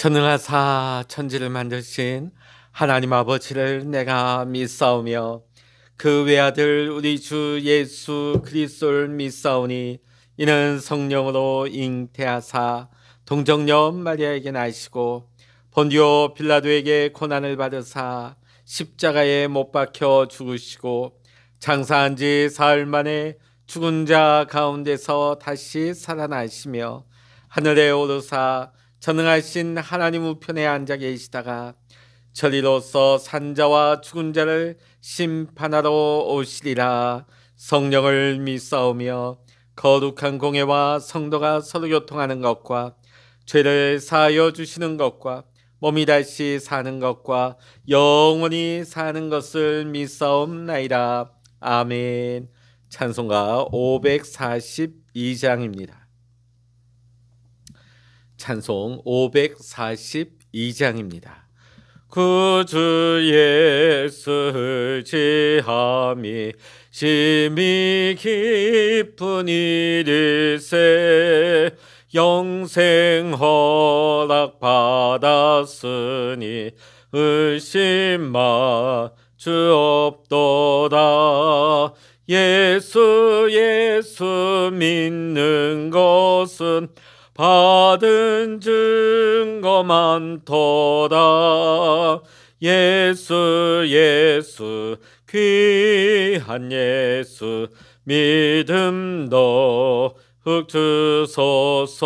전능하사 천지를 만드신 하나님 아버지를 내가 믿사오며 그 외아들 우리 주 예수 그리스도를 믿사오니 이는 성령으로 잉태하사 동정녀 마리아에게 나시고 본디오 빌라도에게 고난을 받으사 십자가에 못 박혀 죽으시고 장사한 지 사흘 만에 죽은 자 가운데서 다시 살아나시며 하늘에 오르사 전능하신 하나님 우편에 앉아 계시다가 저리로서 산자와 죽은 자를 심판하러 오시리라. 성령을 믿사오며 거룩한 공예와 성도가 서로 교통하는 것과 죄를 사하여 주시는 것과 몸이 다시 사는 것과 영원히 사는 것을 믿사옵나이다. 아멘. 찬송가 542장입니다. 찬송 542장입니다. 구주 예수 지함이 심히 깊은 일일세 영생 허락 받았으니 의심마 주옵도다. 예수 믿는 것은 받은 증거 많도다. 예수 귀한 예수 믿음도 흑주소서.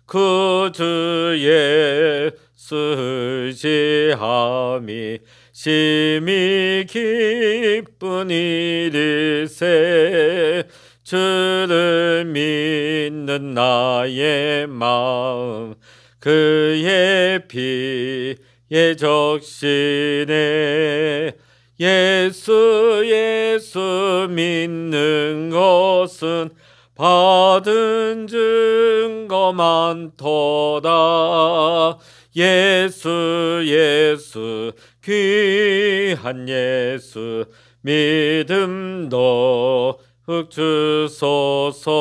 구주 예수 지함이 심히 기쁜 일일세 주를 믿는 나의 마음 그의 피에 적시네. 예수 믿는 것은 받은 증거 많도다. 예수 귀한 예수 믿음도 흑주소서.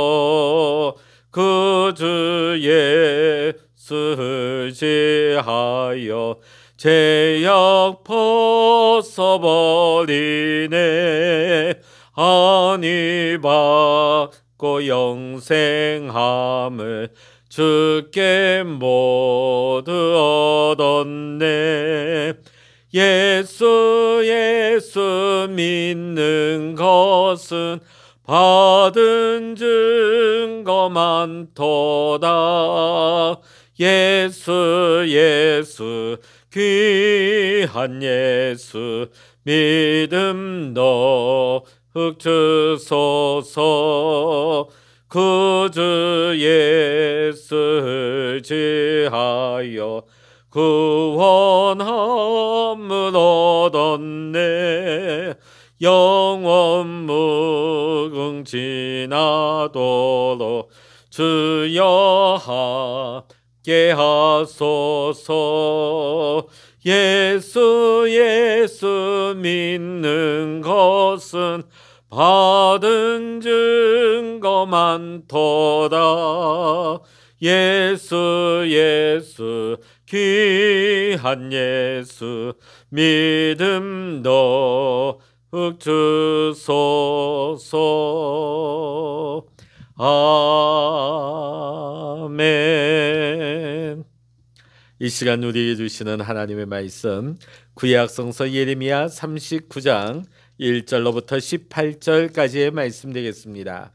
구주 예수 지하여 죄악 벗어버리네. 안위 받고 영생함을 주께 모두 얻었네. 예수 믿는 것은 받은 증거 많도다. 예수 귀한 예수 믿음도 흑주소서. 구주 예수 지하여 구원함을 얻었네. 영원 무궁지나도록 주여 함께 하소서. 예수 믿는 것은 받은 증거 많도다. 예수 귀한 예수 믿음도 흑주소서. 아멘. 이 시간 우리에게 주시는 하나님의 말씀 구약성서 예레미야 39장 1절로부터 18절까지의 말씀 되겠습니다.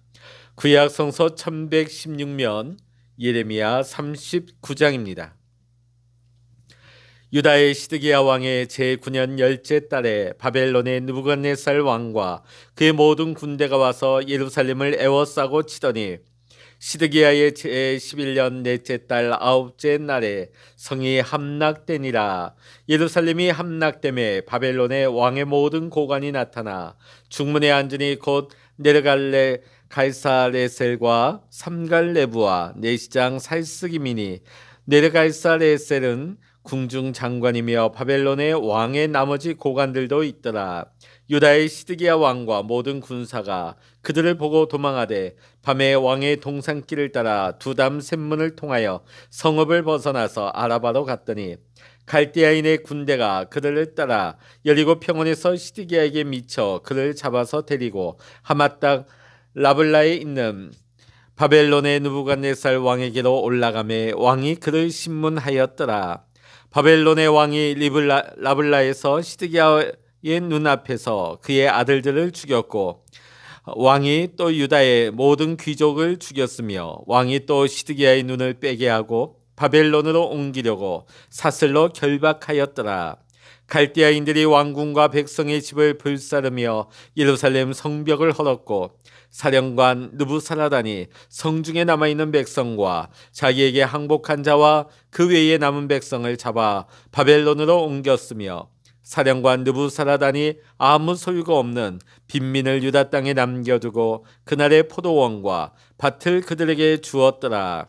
구약성서 1116면 예레미야 39장입니다. 유다의 시드기야 왕의 제9년 10째 달에 바벨론의 느부갓네살 왕과 그의 모든 군대가 와서 예루살렘을 에워싸고 치더니 시드기야의 제11년 넷째 달 9째 날에 성이 함락되니라. 예루살렘이 함락됨에 바벨론의 왕의 모든 고관이 나타나 중문에 앉으니 곧 네르갈레 갈사레셀과 삼갈레부와 내시장 살스기민이. 네르갈사레셀은 궁중 장관이며 바벨론의 왕의 나머지 고관들도 있더라. 유다의 시드기야 왕과 모든 군사가 그들을 보고 도망하되 밤에 왕의 동산길을 따라 두담 샘문을 통하여 성읍을 벗어나서 아라바로 갔더니 갈대아인의 군대가 그들을 따라 여리고 평원에서 시드기야에게 미쳐 그를 잡아서 데리고 하맛 땅 라블라에 있는 바벨론의 느부갓네살 왕에게로 올라가매 왕이 그를 신문하였더라. 바벨론의 왕이 라블라에서 시드기야의 눈앞에서 그의 아들들을 죽였고 왕이 또 유다의 모든 귀족을 죽였으며 왕이 또 시드기야의 눈을 빼게 하고 바벨론으로 옮기려고 사슬로 결박하였더라. 갈대아인들이 왕궁과 백성의 집을 불사르며 예루살렘 성벽을 헐었고 사령관 느부사라단이 성중에 남아있는 백성과 자기에게 항복한 자와 그 외에 남은 백성을 잡아 바벨론으로 옮겼으며 사령관 느부사라단이 아무 소유가 없는 빈민을 유다 땅에 남겨두고 그날의 포도원과 밭을 그들에게 주었더라.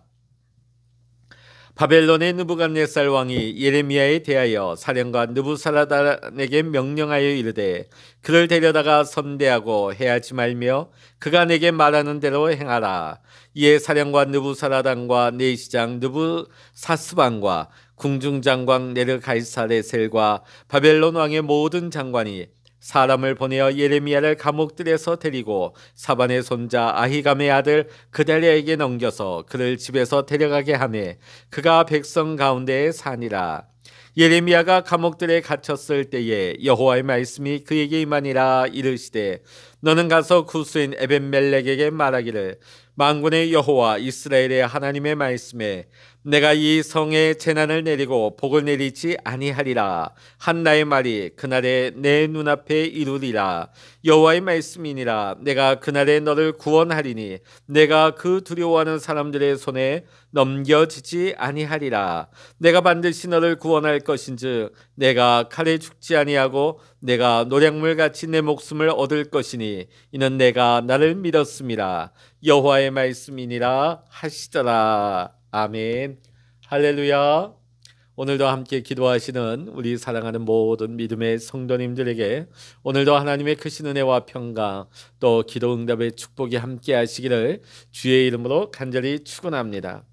바벨론의 느부갓네살 왕이 예레미야에 대하여 사령관 느부사라단에게 명령하여 이르되 그를 데려다가 선대하고 해하지 말며 그가 내게 말하는 대로 행하라. 이에 사령관 느부사라단과 내시장 느부사스반과 궁중장관 네르가이사레셀과 바벨론 왕의 모든 장관이 사람을 보내어 예레미야를 감옥들에서 데리고 사반의 손자 아히감의 아들 그달랴에게 넘겨서 그를 집에서 데려가게 하매 그가 백성 가운데에 사니라. 예레미야가 감옥들에 갇혔을 때에 여호와의 말씀이 그에게 임하니라. 이르시되 너는 가서 구스인 에벤멜렉에게 말하기를 만군의 여호와 이스라엘의 하나님의 말씀에 내가 이 성에 재난을 내리고 복을 내리지 아니하리라 한 나의 말이 그날에 내 눈앞에 이루리라. 여호와의 말씀이니라. 내가 그날에 너를 구원하리니 내가 그 두려워하는 사람들의 손에 넘겨지지 아니하리라. 내가 반드시 너를 구원할 것인즉 내가 칼에 죽지 아니하고 내가 노략물같이 내 목숨을 얻을 것이니 이는 내가 나를 믿었음이라. 여호와의 말씀이니라 하시더라. 아멘. 할렐루야. 오늘도 함께 기도하시는 우리 사랑하는 모든 믿음의 성도님들에게 오늘도 하나님의 크신 은혜와 평강 또 기도 응답의 축복이 함께 하시기를 주의 이름으로 간절히 축원합니다.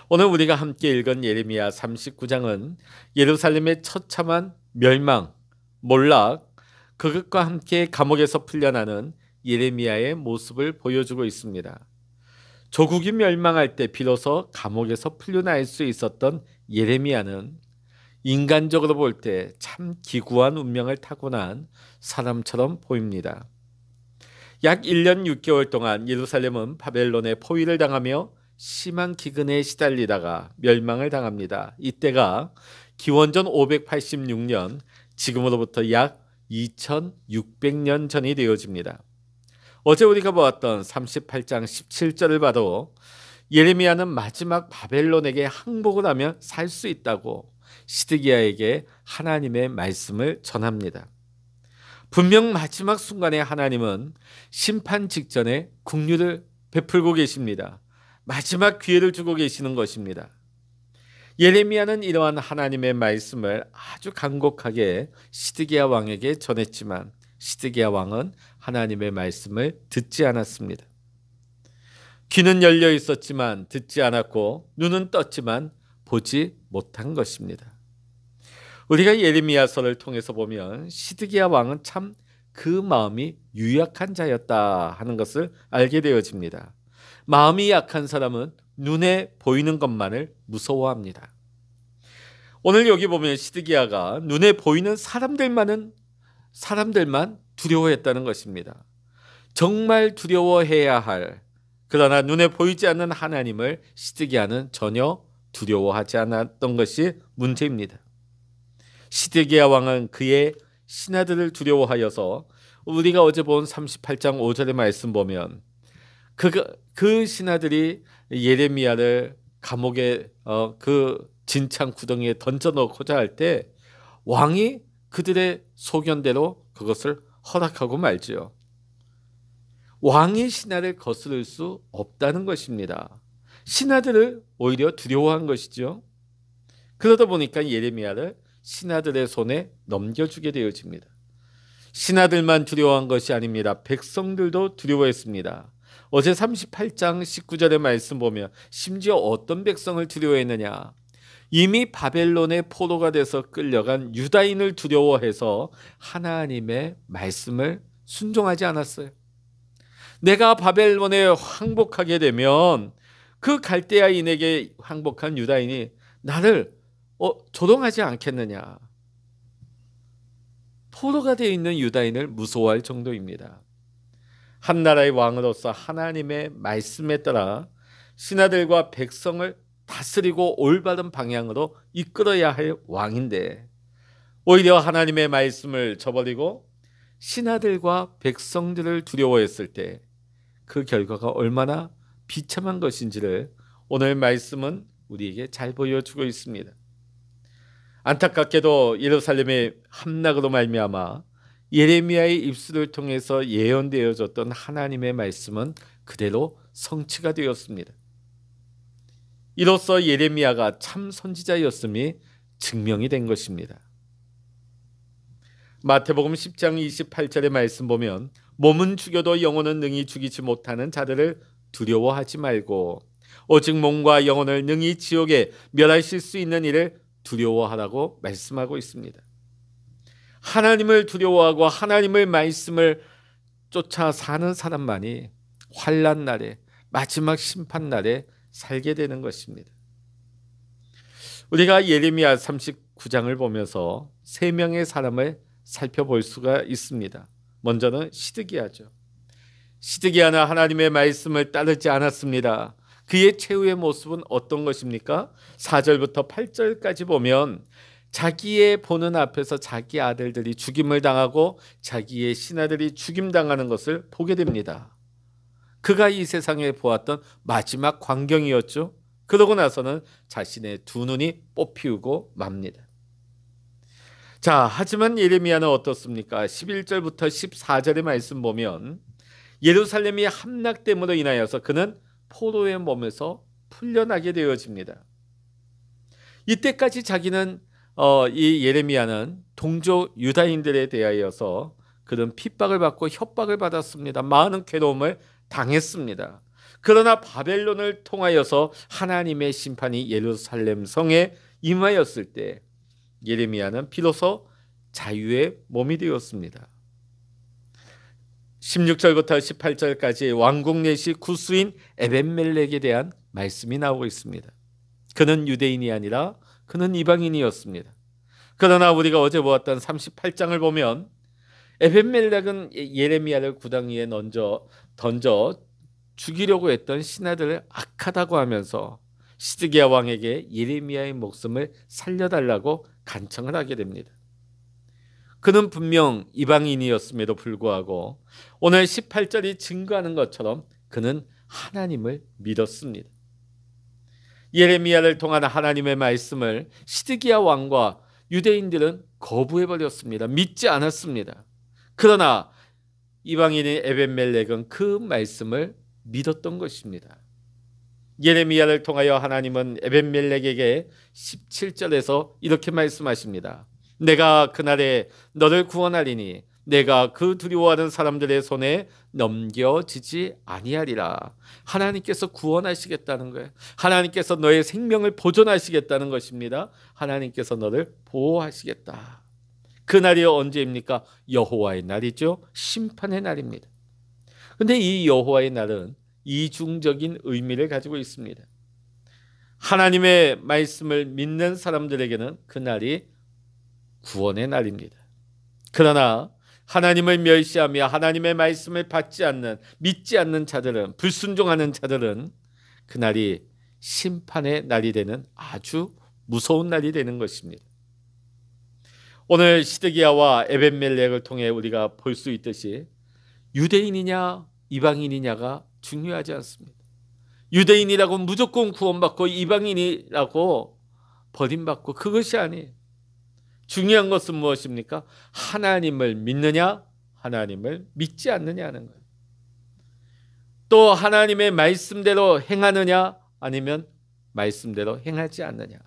오늘 우리가 함께 읽은 예레미야 39장은 예루살렘의 처참한 멸망, 몰락, 그것과 함께 감옥에서 풀려나는 예레미야의 모습을 보여주고 있습니다. 조국이 멸망할 때 비로소 감옥에서 풀려날 수 있었던 예레미야는 인간적으로 볼 때 참 기구한 운명을 타고난 사람처럼 보입니다. 약 1년 6개월 동안 예루살렘은 바벨론의 포위를 당하며 심한 기근에 시달리다가 멸망을 당합니다. 이때가 기원전 586년, 지금으로부터 약 2600년 전이 되어집니다. 어제 우리가 보았던 38장 17절을 봐도 예레미야는 마지막 바벨론에게 항복을 하면 살 수 있다고 시드기야에게 하나님의 말씀을 전합니다. 분명 마지막 순간에 하나님은 심판 직전에 긍휼을 베풀고 계십니다. 마지막 기회를 주고 계시는 것입니다. 예레미야는 이러한 하나님의 말씀을 아주 간곡하게 시드기야 왕에게 전했지만 시드기야 왕은 하나님의 말씀을 듣지 않았습니다. 귀는 열려 있었지만 듣지 않았고 눈은 떴지만 보지 못한 것입니다. 우리가 예레미야서를 통해서 보면 시드기야 왕은 참 그 마음이 유약한 자였다 하는 것을 알게 되어집니다. 마음이 약한 사람은 눈에 보이는 것만을 무서워합니다. 오늘 여기 보면 시드기야가 눈에 보이는 사람들만 두려워했다는 것입니다. 정말 두려워해야 할, 그러나 눈에 보이지 않는 하나님을 시드기야는 전혀 두려워하지 않았던 것이 문제입니다. 시드기야 왕은 그의 신하들을 두려워하여서 우리가 어제 본 38장 5절의 말씀 보면 그 신하들이 예레미야를 감옥에 그 진창 구덩이에 던져넣고자 할 때 왕이 그들의 소견대로 그것을 허락하고 말지요. 왕이 신하를 거스를 수 없다는 것입니다. 신하들을 오히려 두려워한 것이죠. 그러다 보니까 예레미야를 신하들의 손에 넘겨주게 되어집니다. 신하들만 두려워한 것이 아닙니다. 백성들도 두려워했습니다. 어제 38장 19절의 말씀 보면 심지어 어떤 백성을 두려워했느냐? 이미 바벨론의 포로가 돼서 끌려간 유다인을 두려워해서 하나님의 말씀을 순종하지 않았어요. 내가 바벨론에 항복하게 되면 그 갈대아인에게 항복한 유다인이 나를 조롱하지 않겠느냐. 포로가 되어 있는 유다인을 무서워할 정도입니다. 한 나라의 왕으로서 하나님의 말씀에 따라 신하들과 백성을 다스리고 올바른 방향으로 이끌어야 할 왕인데 오히려 하나님의 말씀을 저버리고 신하들과 백성들을 두려워했을 때 그 결과가 얼마나 비참한 것인지를 오늘 말씀은 우리에게 잘 보여주고 있습니다. 안타깝게도 예루살렘의 함락으로 말미암아 예레미야의 입술을 통해서 예언되어졌던 하나님의 말씀은 그대로 성취가 되었습니다. 이로써 예레미야가 참 선지자였음이 증명이 된 것입니다. 마태복음 10장 28절의 말씀 보면 몸은 죽여도 영혼은 능히 죽이지 못하는 자들을 두려워하지 말고 오직 몸과 영혼을 능히 지옥에 멸하실 수 있는 일을 두려워하라고 말씀하고 있습니다. 하나님을 두려워하고 하나님의 말씀을 쫓아 사는 사람만이 환난 날에 마지막 심판 날에 살게 되는 것입니다. 우리가 예레미야 39장을 보면서 세 명의 사람을 살펴볼 수가 있습니다. 먼저는 시드기야죠. 시드기야는 하나님의 말씀을 따르지 않았습니다. 그의 최후의 모습은 어떤 것입니까? 4절부터 8절까지 보면 자기의 보는 앞에서 자기 아들들이 죽임을 당하고 자기의 신하들이 죽임당하는 것을 보게 됩니다. 그가 이 세상에 보았던 마지막 광경이었죠. 그러고 나서는 자신의 두 눈이 뽑히고 맙니다. 자, 하지만 예레미야는 어떻습니까? 11절부터 14절의 말씀 보면 예루살렘이 함락됨으로 인하여서 그는 포로의 몸에서 풀려나게 되어집니다. 이때까지 자기는 이 예레미야는 동족 유다인들에 대하여서 그런 핍박을 받고 협박을 받았습니다. 많은 괴로움을 당했습니다. 그러나 바벨론을 통하여서 하나님의 심판이 예루살렘 성에 임하였을 때 예레미야는 비로소 자유의 몸이 되었습니다. 16절부터 18절까지 왕국 내시 구수인 에벤멜렉에 대한 말씀이 나오고 있습니다. 그는 유대인이 아니라 그는 이방인이었습니다. 그러나 우리가 어제 보았던 38장을 보면 에벤멜렉은 예레미야를 구덩 위에 던져 죽이려고 했던 신하들을 악하다고 하면서 시드기야 왕에게 예레미야의 목숨을 살려달라고 간청을 하게 됩니다. 그는 분명 이방인이었음에도 불구하고 오늘 18절이 증거하는 것처럼 그는 하나님을 믿었습니다. 예레미야를 통한 하나님의 말씀을 시드기야 왕과 유대인들은 거부해버렸습니다. 믿지 않았습니다. 그러나 이방인인 에벤멜렉은 그 말씀을 믿었던 것입니다. 예레미야를 통하여 하나님은 에벤멜렉에게 17절에서 이렇게 말씀하십니다. 내가 그날에 너를 구원하리니 내가 그 두려워하는 사람들의 손에 넘겨지지 아니하리라. 하나님께서 구원하시겠다는 거예요. 하나님께서 너의 생명을 보존하시겠다는 것입니다. 하나님께서 너를 보호하시겠다. 그날이 언제입니까? 여호와의 날이죠. 심판의 날입니다. 그런데 이 여호와의 날은 이중적인 의미를 가지고 있습니다. 하나님의 말씀을 믿는 사람들에게는 그날이 구원의 날입니다. 그러나 하나님을 멸시하며 하나님의 말씀을 받지 않는, 믿지 않는 자들은, 불순종하는 자들은 그날이 심판의 날이 되는 아주 무서운 날이 되는 것입니다. 오늘 시드기야와 에벤멜렉을 통해 우리가 볼 수 있듯이 유대인이냐 이방인이냐가 중요하지 않습니다. 유대인이라고 무조건 구원받고 이방인이라고 버림받고 그것이 아니에요. 중요한 것은 무엇입니까? 하나님을 믿느냐 하나님을 믿지 않느냐는 거예요. 또 하나님의 말씀대로 행하느냐 아니면 말씀대로 행하지 않느냐.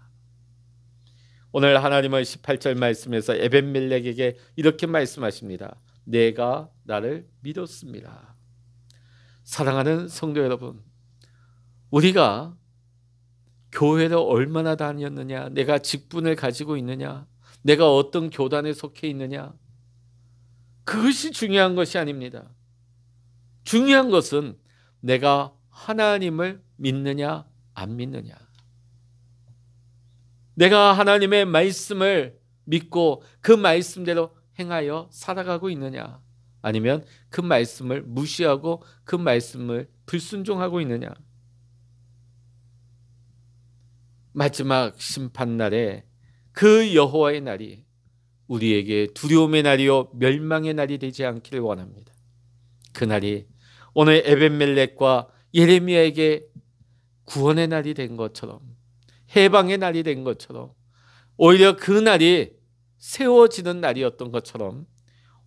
오늘 하나님은 18절 말씀에서 에벤멜렉에게 이렇게 말씀하십니다. 내가 나를 믿었습니다. 사랑하는 성도 여러분, 우리가 교회를 얼마나 다녔느냐, 내가 직분을 가지고 있느냐, 내가 어떤 교단에 속해 있느냐, 그것이 중요한 것이 아닙니다. 중요한 것은 내가 하나님을 믿느냐 안 믿느냐, 내가 하나님의 말씀을 믿고 그 말씀대로 행하여 살아가고 있느냐, 아니면 그 말씀을 무시하고 그 말씀을 불순종하고 있느냐. 마지막 심판날에 그 여호와의 날이 우리에게 두려움의 날이요 멸망의 날이 되지 않기를 원합니다. 그 날이 오늘 에벤멜렉과 예레미야에게 구원의 날이 된 것처럼, 해방의 날이 된 것처럼, 오히려 그 날이 세워지는 날이었던 것처럼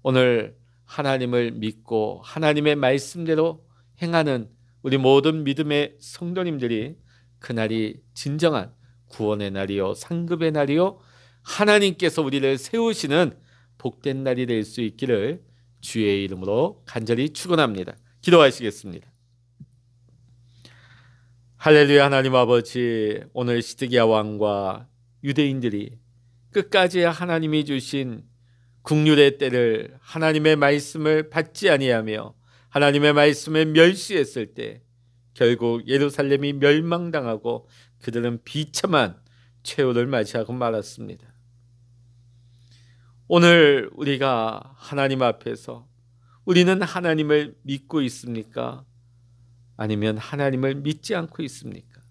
오늘 하나님을 믿고 하나님의 말씀대로 행하는 우리 모든 믿음의 성도님들이 그날이 진정한 구원의 날이요 상급의 날이요 하나님께서 우리를 세우시는 복된 날이 될 수 있기를 주의 이름으로 간절히 축원합니다. 기도하시겠습니다. 할렐루야. 하나님 아버지, 오늘 시드기야 왕과 유대인들이 끝까지 하나님이 주신 국률의 때를, 하나님의 말씀을 받지 아니하며 하나님의 말씀을 멸시했을 때 결국 예루살렘이 멸망당하고 그들은 비참한 최후를 맞이하고 말았습니다. 오늘 우리가 하나님 앞에서 우리는 하나님을 믿고 있습니까? 아니면 하나님을 믿지 않고 있습니까?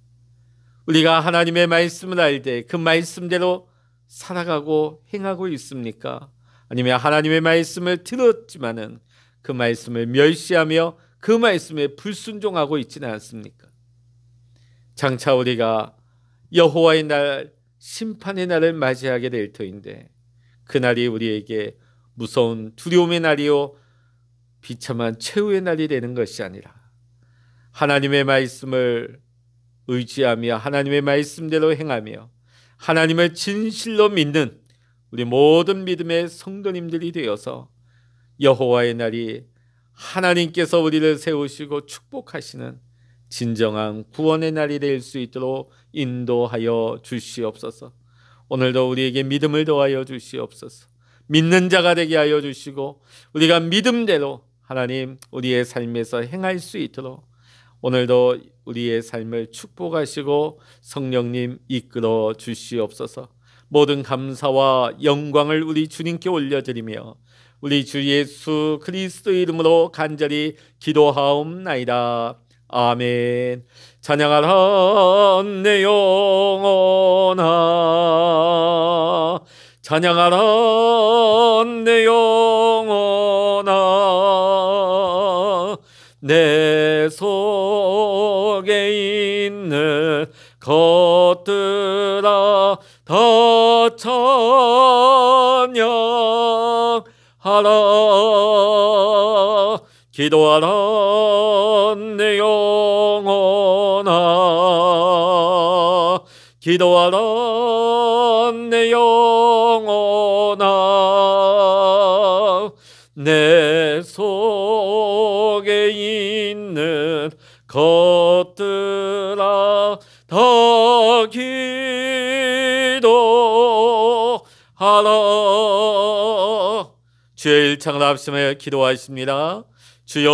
우리가 하나님의 말씀을 알되 그 말씀대로 살아가고 행하고 있습니까? 아니면 하나님의 말씀을 들었지만은 그 말씀을 멸시하며 그 말씀에 불순종하고 있지는 않습니까? 장차 우리가 여호와의 날, 심판의 날을 맞이하게 될 터인데 그날이 우리에게 무서운 두려움의 날이요 비참한 최후의 날이 되는 것이 아니라 하나님의 말씀을 의지하며 하나님의 말씀대로 행하며 하나님을 진실로 믿는 우리 모든 믿음의 성도님들이 되어서 여호와의 날이 하나님께서 우리를 세우시고 축복하시는 진정한 구원의 날이 될 수 있도록 인도하여 주시옵소서. 오늘도 우리에게 믿음을 더하여 주시옵소서. 믿는 자가 되게 하여 주시고 우리가 믿음대로 하나님 우리의 삶에서 행할 수 있도록 오늘도 우리의 삶을 축복하시고 성령님 이끌어 주시옵소서. 모든 감사와 영광을 우리 주님께 올려드리며 우리 주 예수 그리스도의 이름으로 간절히 기도하옵나이다. 아멘. 찬양하라 내 영혼아, 찬양하라 내 영혼아, 내 속에 있는 것들아 다 찬양하라. 기도하라 내 영혼아, 기도하라 내 영혼아, 내 속에 있는 것들아 다 기도하라. 주의 일창을 합심하여 기도하십니다. 주여